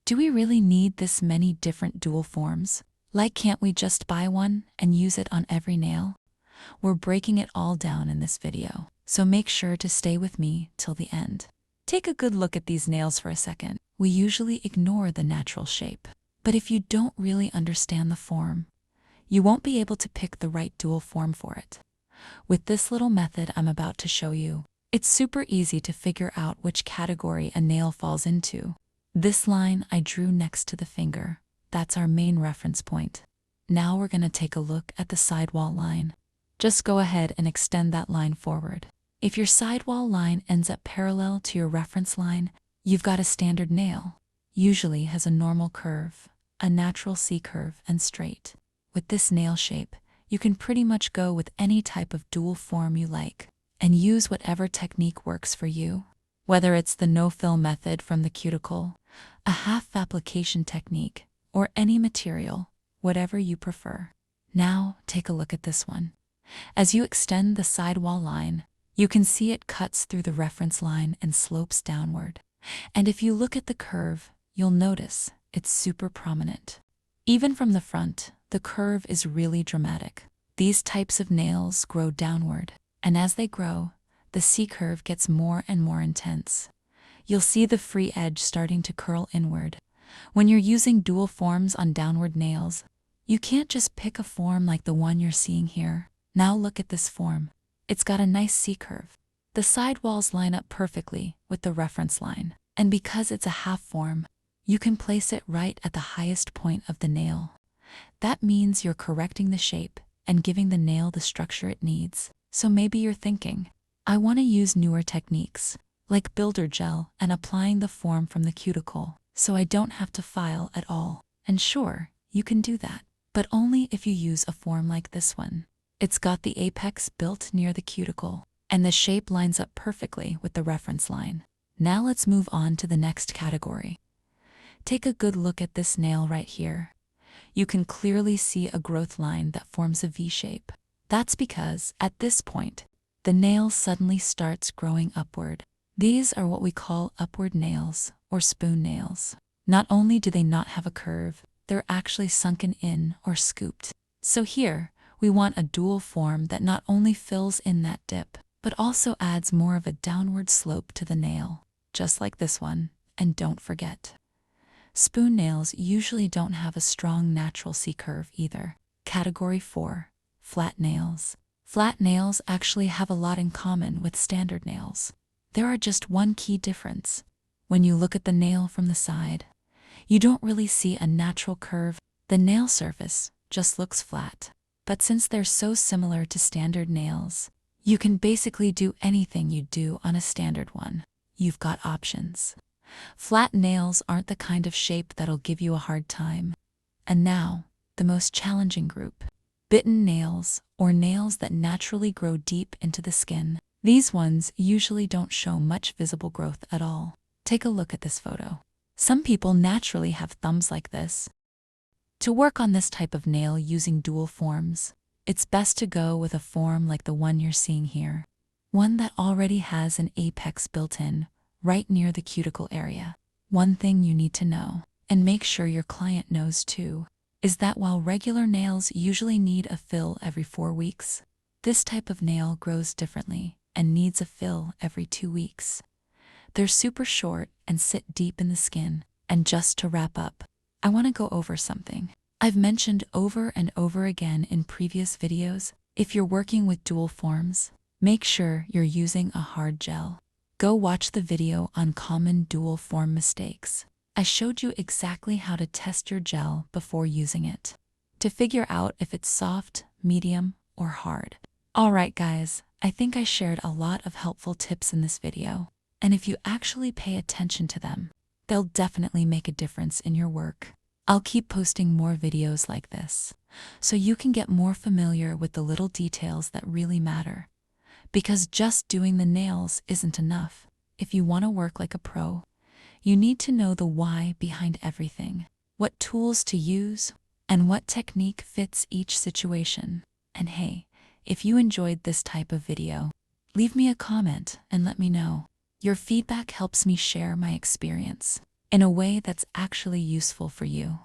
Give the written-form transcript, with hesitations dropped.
Do we really need this many different dual forms? Like, can't we just buy one and use it on every nail? We're breaking it all down in this video, so make sure to stay with me till the end. Take a good look at these nails for a second. We usually ignore the natural shape, but if you don't really understand the form, you won't be able to pick the right dual form for it. With this little method I'm about to show you, it's super easy to figure out which category a nail falls into. This line I drew next to the finger, that's our main reference point. Now we're going to take a look at the sidewall line. Just go ahead and extend that line forward. If your sidewall line ends up parallel to your reference line, you've got a standard nail. Usually has a normal curve, a natural C-curve, and straight. With this nail shape, you can pretty much go with any type of dual form you like and use whatever technique works for you. Whether it's the no-fill method from the cuticle, a half application technique, or any material, whatever you prefer. Now take a look at this one. As you extend the sidewall line, you can see it cuts through the reference line and slopes downward. And if you look at the curve, you'll notice it's super prominent. Even from the front, the curve is really dramatic. These types of nails grow downward, and as they grow, the C-curve gets more and more intense. You'll see the free edge starting to curl inward. When you're using dual forms on downward nails, you can't just pick a form like the one you're seeing here. Now look at this form. It's got a nice C-curve. The sidewalls line up perfectly with the reference line, and because it's a half form, you can place it right at the highest point of the nail. That means you're correcting the shape and giving the nail the structure it needs. So maybe you're thinking, I want to use newer techniques, like builder gel and applying the form from the cuticle, so I don't have to file at all. And sure, you can do that, but only if you use a form like this one. It's got the apex built near the cuticle, and the shape lines up perfectly with the reference line. Now let's move on to the next category. Take a good look at this nail right here. You can clearly see a growth line that forms a V shape. That's because, at this point, the nail suddenly starts growing upward. These are what we call upward nails, or spoon nails. Not only do they not have a curve, they're actually sunken in or scooped. So here, we want a dual form that not only fills in that dip, but also adds more of a downward slope to the nail, just like this one. And don't forget, spoon nails usually don't have a strong natural C-curve either. Category 4. Flat nails. Flat nails actually have a lot in common with standard nails. There are just one key difference. When you look at the nail from the side, you don't really see a natural curve. The nail surface just looks flat. But since they're so similar to standard nails, you can basically do anything you do on a standard one. You've got options. Flat nails aren't the kind of shape that'll give you a hard time. And now, the most challenging group. Bitten nails, or nails that naturally grow deep into the skin. These ones usually don't show much visible growth at all. Take a look at this photo. Some people naturally have thumbs like this. To work on this type of nail using dual forms, it's best to go with a form like the one you're seeing here. One that already has an apex built in, right near the cuticle area. One thing you need to know, and make sure your client knows too, is that while regular nails usually need a fill every 4 weeks, this type of nail grows differently and needs a fill every 2 weeks. They're super short and sit deep in the skin. And just to wrap up, I want to go over something I've mentioned over and over again in previous videos. If you're working with dual forms, make sure you're using a hard gel. Go watch the video on common dual form mistakes. I showed you exactly how to test your gel before using it, to figure out if it's soft, medium, or hard. Alright guys, I think I shared a lot of helpful tips in this video, and if you actually pay attention to them, they'll definitely make a difference in your work. I'll keep posting more videos like this, so you can get more familiar with the little details that really matter. Because just doing the nails isn't enough. If you want to work like a pro, you need to know the why behind everything, what tools to use, and what technique fits each situation. And hey, if you enjoyed this type of video, leave me a comment and let me know. Your feedback helps me share my experience. in a way that's actually useful for you.